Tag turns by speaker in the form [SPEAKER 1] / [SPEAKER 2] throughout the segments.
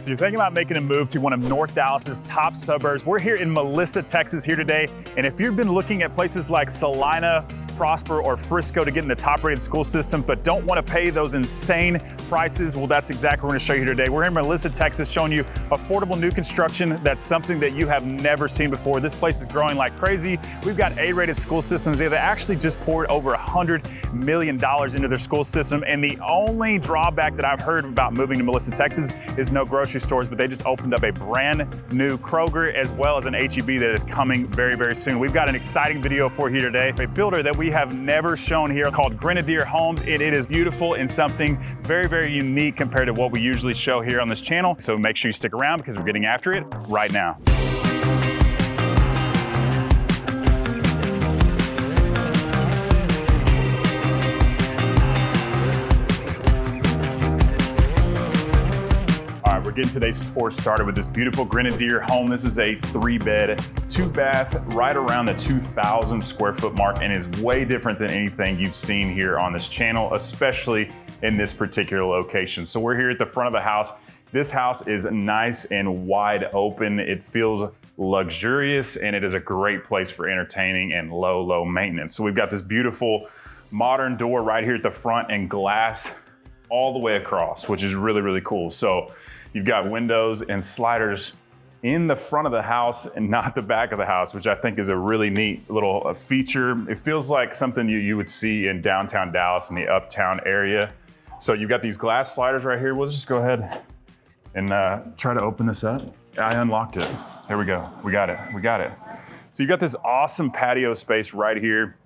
[SPEAKER 1] If you're thinking about making a move to one of North Dallas's top suburbs, we're here in Melissa, Texas here today. And if you've been looking at places like Salina, Prosper, or Frisco to get in the top-rated school system, but don't want to pay those insane prices, well, that's exactly what we're going to show you here today. We're in Melissa, Texas, showing you affordable new construction. That's something that you have never seen before. This place is growing like crazy. We've got A-rated school systems there that actually just poured over $100 million into their school system. And the only drawback that I've heard about moving to Melissa, Texas is no grocery stores, but they just opened up a brand new Kroger as well as an H-E-B that is coming very, very soon. We've got an exciting video for you here today. A builder that we have never shown here called Grenadier Homes. It is beautiful and something very, very unique compared to what we usually show here on this channel. So make sure you stick around because we're getting after it right now. We're getting today's tour started with this beautiful Grenadier home. This is a 3-bed, 2-bath, right around the 2,000 square foot mark, and is way different than anything you've seen here on this channel, especially in this particular location. So we're here at the front of the house. This house is nice and wide open. It feels luxurious, and it is a great place for entertaining and low maintenance. So we've got this beautiful modern door right here at the front and glass all the way across, which is really, really cool. So you've got windows and sliders in the front of the house and not the back of the house, which I think is a really neat little feature. It feels like something you would see in downtown Dallas in the uptown area. So you've got these glass sliders right here. We'll just go ahead and try to open this up. I unlocked it. There we go. We got it. So you've got this awesome patio space right here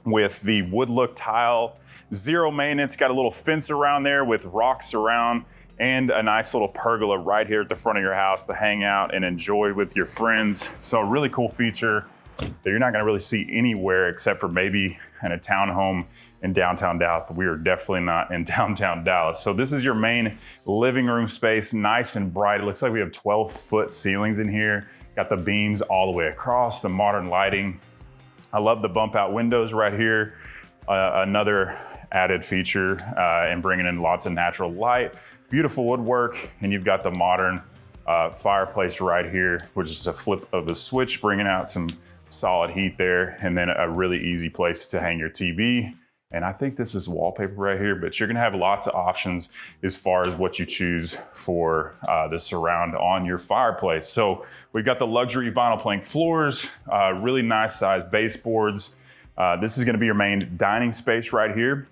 [SPEAKER 1] with the wood look tile, zero maintenance, got a little fence around there with rocks around, and a nice little pergola right here at the front of your house to hang out and enjoy with your friends. So a really cool feature that you're not gonna really see anywhere except for maybe in a townhome in downtown Dallas, but we are definitely not in downtown Dallas. So this is your main living room space, nice and bright. It looks like we have 12-foot ceilings in here. Got the beams all the way across, the modern lighting. I love the bump out windows right here. Another added feature and bringing in lots of natural light, beautiful woodwork, and you've got the modern fireplace right here, which is a flip of the switch, bringing out some solid heat there, and then a really easy place to hang your TV. And I think this is wallpaper right here, but you're gonna have lots of options as far as what you choose for the surround on your fireplace. So we've got the luxury vinyl plank floors, really nice sized baseboards. This is gonna be your main dining space right here.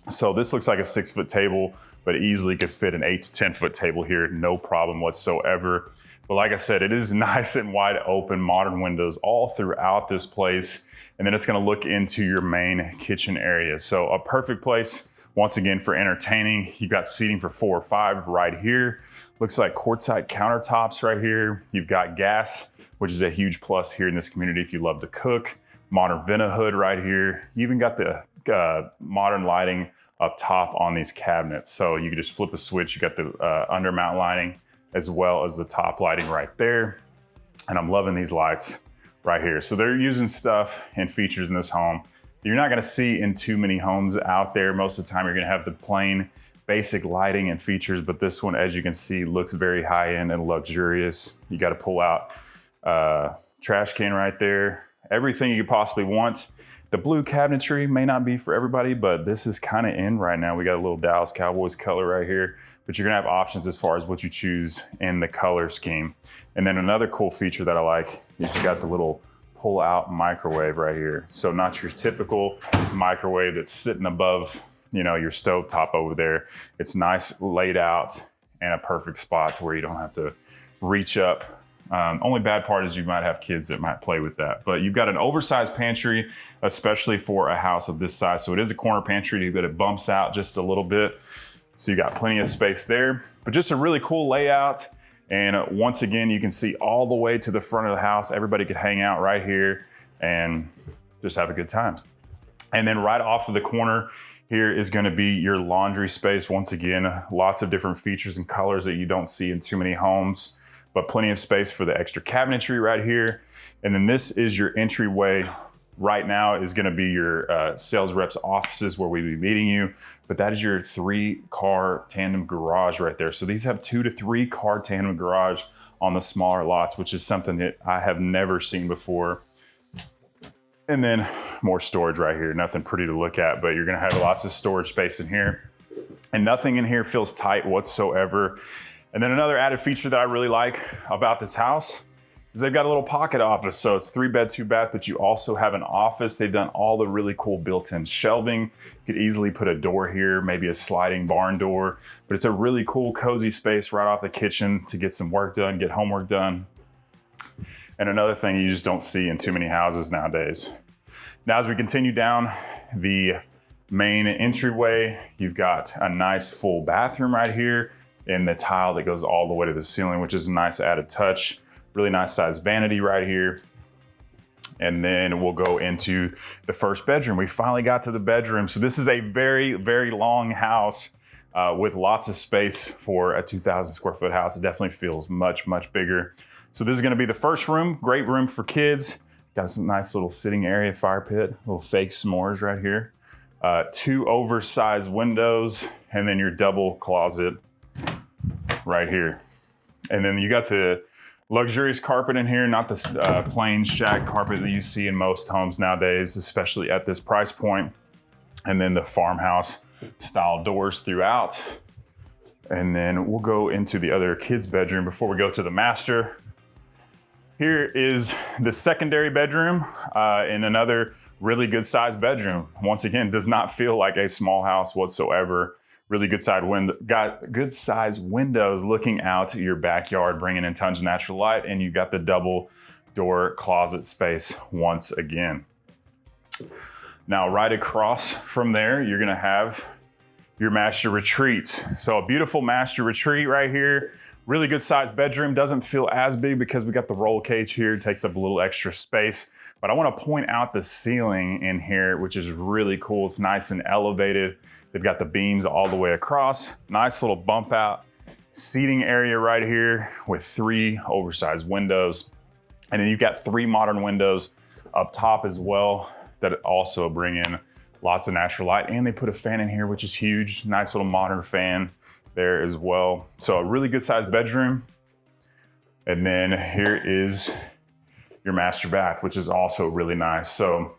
[SPEAKER 1] So this looks like a 6-foot table, but easily could fit an 8 to 10-foot table here, no problem whatsoever. But like I said, it is nice and wide open, modern windows all throughout this place. And then it's gonna look into your main kitchen area. So a perfect place, once again, for entertaining. You've got seating for 4 or 5 right here. Looks like quartzite countertops right here. You've got gas, which is a huge plus here in this community if you love to cook. Modern vent hood right here. You even got the modern lighting up top on these cabinets. So you can just flip a switch. You got the undermount lighting as well as the top lighting right there. And I'm loving these lights right here. So they're using stuff and features in this home that you're not gonna see in too many homes out there. Most of the time you're gonna have the plain basic lighting and features, but this one, as you can see, looks very high-end and luxurious. You gotta pull out trash can right there. Everything you could possibly want. The blue cabinetry may not be for everybody, but this is kind of in right now. We got a little Dallas Cowboys color right here, but you're gonna have options as far as what you choose in the color scheme. And then another cool feature that I like is you got the little pull out microwave right here. So not your typical microwave that's sitting above, your stove top over there. It's nice laid out and a perfect spot to where you don't have to reach up. Only bad part is you might have kids that might play with that. But you've got an oversized pantry, especially for a house of this size. So it is a corner pantry, but it bumps out just a little bit. So you got plenty of space there, but just a really cool layout. And once again, you can see all the way to the front of the house. Everybody could hang out right here and just have a good time. And then right off of the corner here is gonna be your laundry space. Once again, lots of different features and colors that you don't see in too many homes, but plenty of space for the extra cabinetry right here. And then this is your entryway right now is gonna be your sales reps offices where we'll be meeting you, but that is your 3-car tandem garage right there. So these have 2 to 3 car tandem garage on the smaller lots, which is something that I have never seen before. And then more storage right here. Nothing pretty to look at, but you're gonna have lots of storage space in here. And nothing in here feels tight whatsoever. And then another added feature that I really like about this house is they've got a little pocket office. So it's 3-bed, 2-bath, but you also have an office. They've done all the really cool built-in shelving. You could easily put a door here, maybe a sliding barn door, but it's a really cool, cozy space right off the kitchen to get some work done, get homework done. And another thing you just don't see in too many houses nowadays. Now, as we continue down the main entryway, you've got a nice full bathroom right here and the tile that goes all the way to the ceiling, which is a nice added touch. Really nice size vanity right here. And then we'll go into the first bedroom. We finally got to the bedroom. So this is a very, very long house with lots of space for a 2,000 square foot house. It definitely feels much, much bigger. So this is gonna be the first room, great room for kids. Got some nice little sitting area, fire pit, little fake s'mores right here. 2 oversized windows, and then your double closet right here. And then you got the luxurious carpet in here, not the plain shag carpet that you see in most homes nowadays, especially at this price point. And then the farmhouse style doors throughout. And then we'll go into the other kids' bedroom before we go to the master. Here is the secondary bedroom in another really good sized bedroom. Once again, does not feel like a small house whatsoever. Really good got good size windows looking out to your backyard, bringing in tons of natural light, and you got the double door closet space once again. Now, right across from there, you're gonna have your master retreat. So a beautiful master retreat right here. Really good sized bedroom. Doesn't feel as big because we got the roll cage here. It takes up a little extra space. But I wanna point out the ceiling in here, which is really cool. It's nice and elevated. They've got the beams all the way across. Nice little bump out seating area right here with 3 oversized windows. And then you've got 3 modern windows up top as well that also bring in lots of natural light. And they put a fan in here, which is huge. Nice little modern fan there as well. So a really good sized bedroom. And then here is your master bath, which is also really nice. So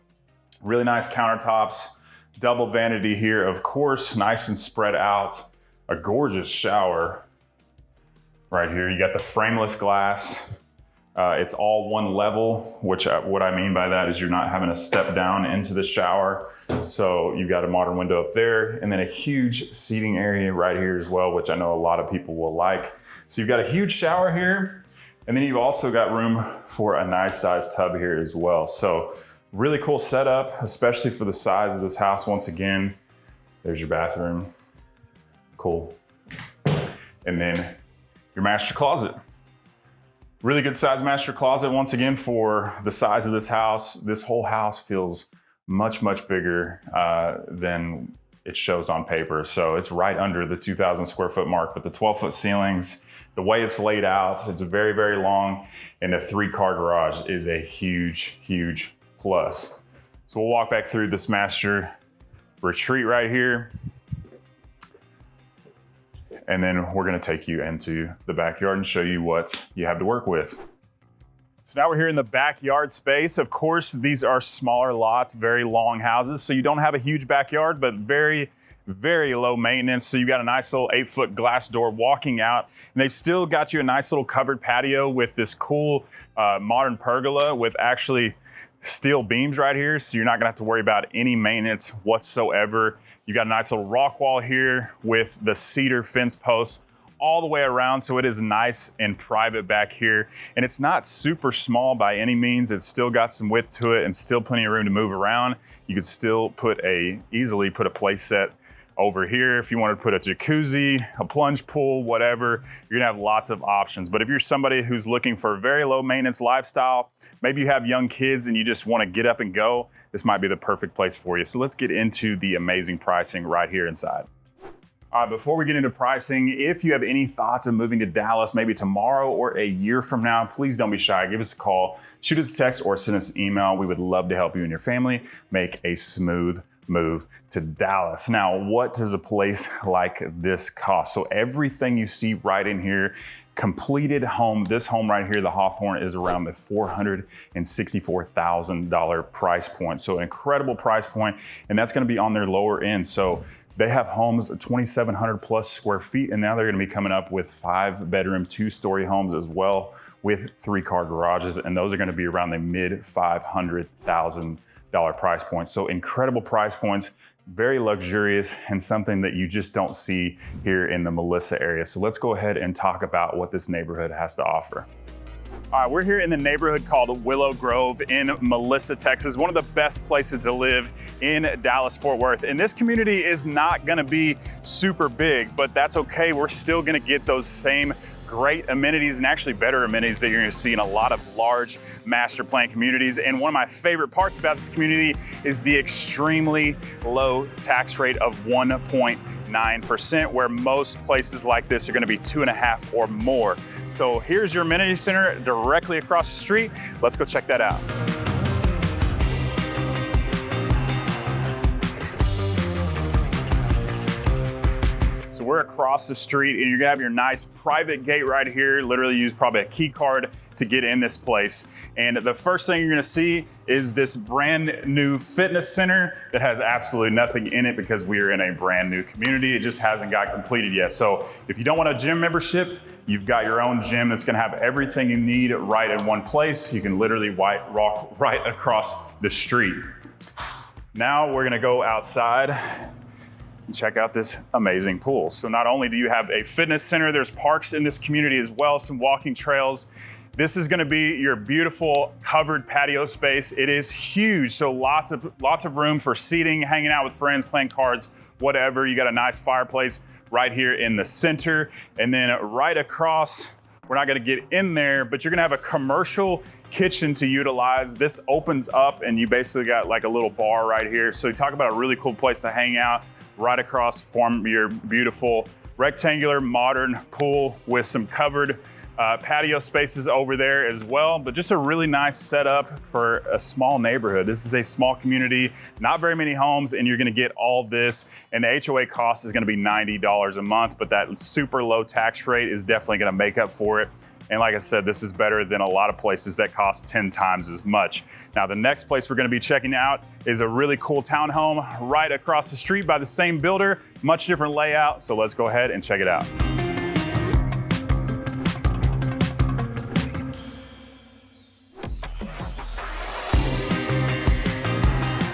[SPEAKER 1] really nice countertops. Double vanity here, of course, nice and spread out. A gorgeous shower right here. You got the frameless glass. It's all one level, which what I mean by that is you're not having to step down into the shower. So you've got a modern window up there and then a huge seating area right here as well, which I know a lot of people will like. So you've got a huge shower here, and then you've also got room for a nice sized tub here as well. So really cool setup, especially for the size of this house. Once again, there's your bathroom. Cool. And then your master closet. Really good size master closet. Once again, for the size of this house, this whole house feels much, much bigger than it shows on paper. So it's right under the 2,000 square foot mark, but the 12-foot ceilings, the way it's laid out, it's very, very long, and the 3-car garage is a huge, huge plus. So we'll walk back through this master retreat right here. And then we're gonna take you into the backyard and show you what you have to work with. So now we're here in the backyard space. Of course, these are smaller lots, very long houses. So you don't have a huge backyard, but very, very low maintenance. So you got a nice little 8-foot glass door walking out, and they've still got you a nice little covered patio with this cool modern pergola with actually steel beams right here. So you're not gonna have to worry about any maintenance whatsoever. You got a nice little rock wall here with the cedar fence posts all the way around. So it is nice and private back here. And it's not super small by any means. It's still got some width to it and still plenty of room to move around. You could still easily put a play set over here. If you wanted to put a jacuzzi, a plunge pool, whatever, you're gonna have lots of options. But if you're somebody who's looking for a very low maintenance lifestyle, maybe you have young kids and you just wanna get up and go, this might be the perfect place for you. So let's get into the amazing pricing right here inside. All right, before we get into pricing, if you have any thoughts of moving to Dallas, maybe tomorrow or a year from now, please don't be shy. Give us a call, shoot us a text, or send us an email. We would love to help you and your family make a smooth move to Dallas. Now, what does a place like this cost? So everything you see right in here, completed home, this home right here, the Hawthorne, is around the $464,000 price point. So incredible price point, and that's gonna be on their lower end. So they have homes 2,700 plus square feet, and now they're gonna be coming up with 5-bedroom, 2-story homes as well with 3-car garages, and those are gonna be around the mid $500,000 price point. So incredible price points, very luxurious, and something that you just don't see here in the Melissa area. So let's go ahead and talk about what this neighborhood has to offer. All right, we're here in the neighborhood called Willow Grove in Melissa, Texas, one of the best places to live in Dallas-Fort Worth. And this community is not gonna be super big, but that's okay. We're still gonna get those same great amenities, and actually better amenities, that you're gonna see in a lot of large master plan communities. And one of my favorite parts about this community is the extremely low tax rate of 1.9%, where most places like this are gonna be 2.5 or more. So here's your amenity center directly across the street. Let's go check that out. So we're across the street, and you're gonna have your nice private gate right here. Literally use probably a key card to get in this place. And the first thing you're gonna see is this brand new fitness center that has absolutely nothing in it because we are in a brand new community. It just hasn't got completed yet. So if you don't want a gym membership, you've got your own gym that's gonna have everything you need right in one place. You can literally walk right across the street. Now we're gonna go outside and check out this amazing pool. So not only do you have a fitness center, there's parks in this community as well, some walking trails. This is gonna be your beautiful covered patio space. It is huge, so lots of room for seating, hanging out with friends, playing cards, whatever. You got a nice fireplace right here in the center. And then right across, we're not gonna get in there, but you're gonna have a commercial kitchen to utilize. This opens up and you basically got like a little bar right here. So you talk about a really cool place to hang out right across from your beautiful rectangular modern pool with some covered patio spaces over there as well, but just a really nice setup for a small neighborhood. This is a small community, not very many homes, and you're gonna get all this, and the HOA cost is gonna be $90 a month, but that super low tax rate is definitely gonna make up for it. And like I said, this is better than a lot of places that cost 10 times as much. Now, the next place we're gonna be checking out is a really cool townhome right across the street by the same builder, much different layout, so let's go ahead and check it out.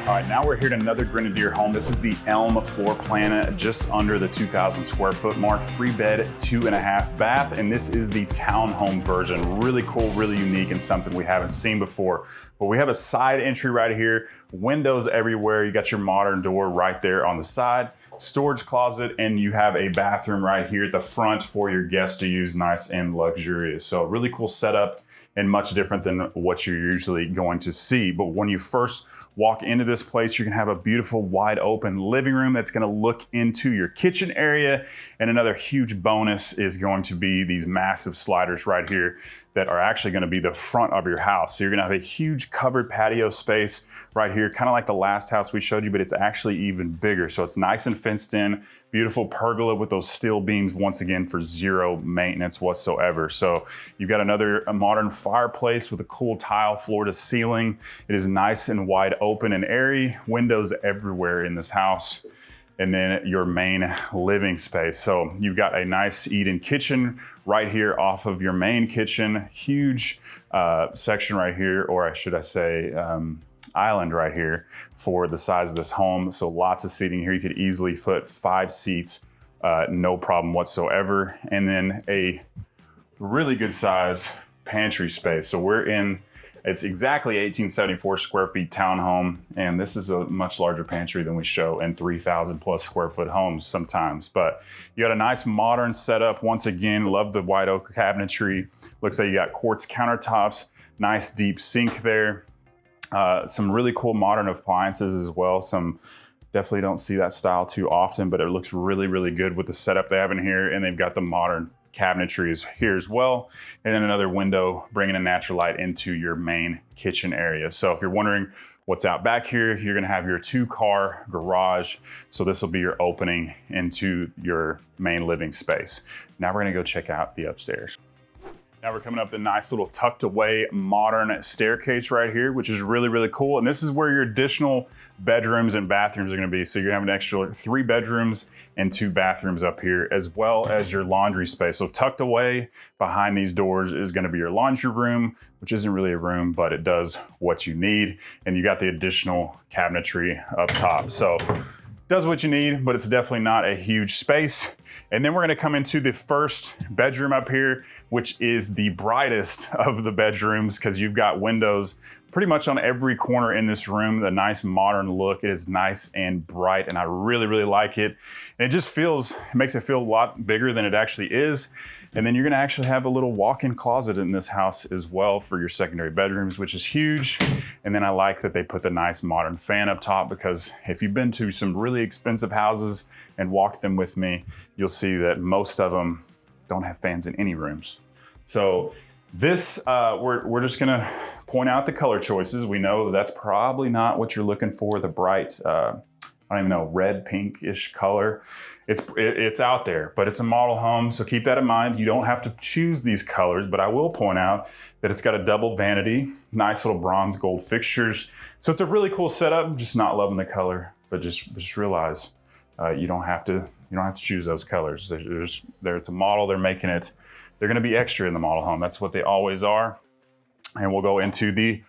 [SPEAKER 1] All right, now we're here at another Grenadier home. This is the Elm floor plan, just under the 2,000 square foot mark, 3-bed, 2.5 bath, and this is the townhome version. Really cool, really unique, and something we haven't seen before. But we have a side entry right here, windows everywhere. You got your modern door right there on the side, storage closet, and you have a bathroom right here at the front for your guests to use, nice and luxurious. So really cool setup and much different than what you're usually going to see. But when you first walk into this place, you're gonna have a beautiful wide open living room that's gonna look into your kitchen area. And another huge bonus is going to be these massive sliders right here that are actually gonna be the front of your house. So you're gonna have a huge covered patio space right here, kind of like the last house we showed you, but it's actually even bigger. So it's nice and fenced in, beautiful pergola with those steel beams, once again, for zero maintenance whatsoever. So you've got another modern fireplace with a cool tile floor to ceiling. It is nice and wide open and airy, windows everywhere in this house. And then your main living space. So you've got a nice eat-in kitchen right here off of your main kitchen, huge section right here, or should I say, island right here for the size of this home. So lots of seating here. You could easily fit 5 seats, no problem whatsoever. And then a really good size pantry space. So it's exactly 1874 square feet townhome. And this is a much larger pantry than we show in 3,000 plus square foot homes sometimes. But you got a nice modern setup. Once again, love the white oak cabinetry. Looks like you got quartz countertops, nice deep sink there. Some really cool modern appliances as well. Some Definitely don't see that style too often, but it looks really, really good with the setup they have in here. And they've got the modern cabinetry here as well. And then another window bringing a natural light into your main kitchen area. So if you're wondering what's out back here, you're gonna have your 2-car garage. So this will be your opening into your main living space. Now we're gonna go check out the upstairs. Now we're coming up the nice little tucked away modern staircase right here, which is really, really cool. And this is where your additional bedrooms and bathrooms are gonna be. So you're gonna have an extra 3 bedrooms and 2 bathrooms up here, as well as your laundry space. So tucked away behind these doors is gonna be your laundry room, which isn't really a room, but it does what you need. And you got the additional cabinetry up top. So does what you need, but it's definitely not a huge space. And then we're gonna come into the first bedroom up here, which is the brightest of the bedrooms because you've got windows pretty much on every corner in this room. The nice modern look. It is nice and bright, and I really, really like it. And it just makes it feel a lot bigger than it actually is. And then you're gonna actually have a little walk-in closet in this house as well for your secondary bedrooms, which is huge. And then I like that they put the nice modern fan up top, because if you've been to some really expensive houses and walked them with me, you'll see that most of them don't have fans in any rooms. So this, we're just gonna point out the color choices. We know that's probably not what you're looking for, the bright, I don't even know, red, pinkish color. It's out there, but it's a model home, so keep that in mind. You don't have to choose these colors, but I will point out that it's got a double vanity, nice little bronze gold fixtures. So it's a really cool setup. I'm just not loving the color, but just realize you don't have to choose those colors. It's a model, they're making it. They're gonna be extra in the model home. That's what they always are. And we'll go into the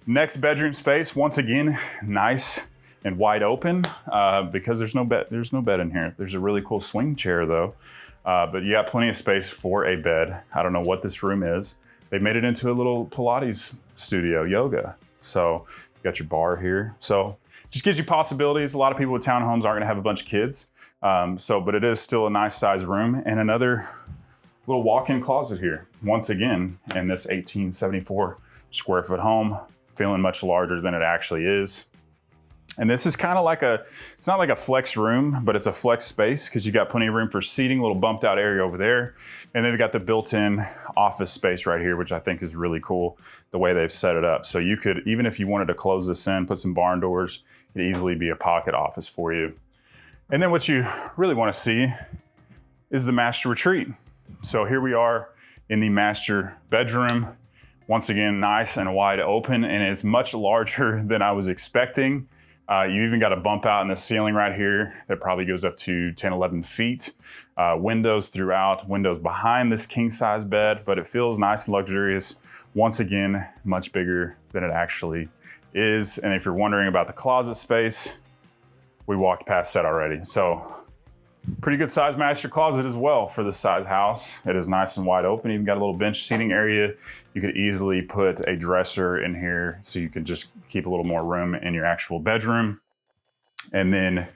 [SPEAKER 1] next bedroom space. Once again, nice and wide open because there's no bed in here. There's a really cool swing chair though, but you got plenty of space for a bed. I don't know what this room is. They made it into a little Pilates studio, yoga. So you got your bar here. So just gives you possibilities. A lot of people with townhomes aren't gonna have a bunch of kids. But it is still a nice size room, and another little walk-in closet here. Once again, in this 1874 square foot home, feeling much larger than it actually is. And this is kind of like it's not like a flex room, but it's a flex space because you got plenty of room for seating, a little bumped out area over there. And then we got the built-in office space right here, which I think is really cool, the way they've set it up. So you could, even if you wanted to close this in, put some barn doors, it'd easily be a pocket office for you. And then what you really want to see is the master retreat. So here we are in the master bedroom. Once again, nice and wide open, and it's much larger than I was expecting. You even got a bump out in the ceiling right here that probably goes up to 10, 11 feet. Windows throughout, windows behind this king size bed, but it feels nice and luxurious. Once again, much bigger than it actually is. And if you're wondering about the closet space, we walked past that already. So pretty good size master closet as well for this size house. It is nice and wide open. Even got a little bench seating area. You could easily put a dresser in here so you can just keep a little more room in your actual bedroom. And then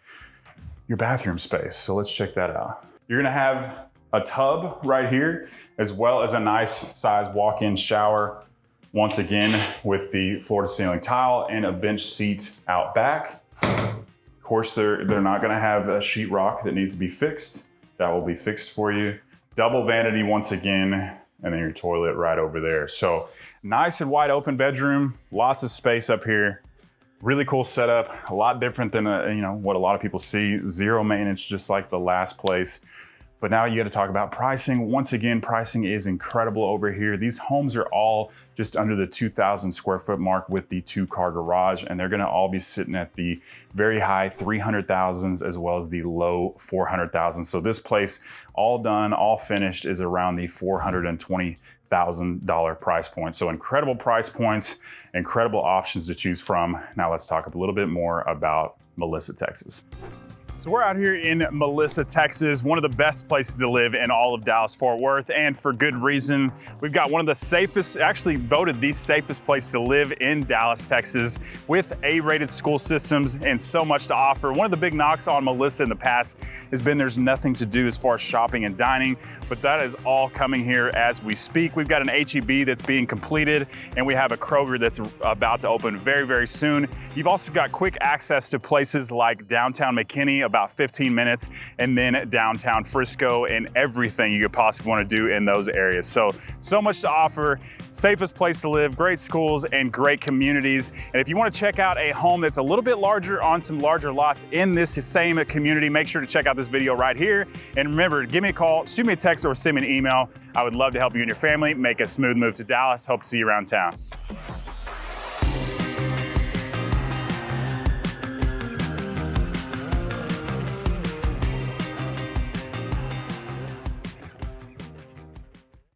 [SPEAKER 1] your bathroom space. So let's check that out. You're gonna have a tub right here, as well as a nice size walk-in shower. Once again, with the floor to ceiling tile and a bench seat out back. Of course, they're not gonna have a sheetrock that needs to be fixed. That will be fixed for you. Double vanity once again, and then your toilet right over there. So nice and wide open bedroom, lots of space up here. Really cool setup, a lot different than what a lot of people see. Zero maintenance, just like the last place. But now you got to talk about pricing. Once again, pricing is incredible over here. These homes are all just under the 2,000 square foot mark with the 2-car garage, and they're gonna all be sitting at the very high 300,000s as well as the low 400,000. So this place, all done, all finished, is around the $420,000 price point. So incredible price points, incredible options to choose from. Now let's talk a little bit more about Melissa, Texas. So we're out here in Melissa, Texas, one of the best places to live in all of Dallas-Fort Worth, and for good reason. We've got one of the safest, actually voted the safest place to live in Dallas, Texas, with A-rated school systems and so much to offer. One of the big knocks on Melissa in the past has been there's nothing to do as far as shopping and dining, but that is all coming here as we speak. We've got an H-E-B that's being completed, and we have a Kroger that's about to open very, very soon. You've also got quick access to places like downtown McKinney, about 15 minutes, and then downtown Frisco, and everything you could possibly want to do in those areas. So much to offer, safest place to live, great schools, and great communities. And if you want to check out a home that's a little bit larger on some larger lots in this same community, make sure to check out this video right here. And remember, give me a call, shoot me a text, or send me an email. I would love to help you and your family make a smooth move to Dallas. Hope to see you around town.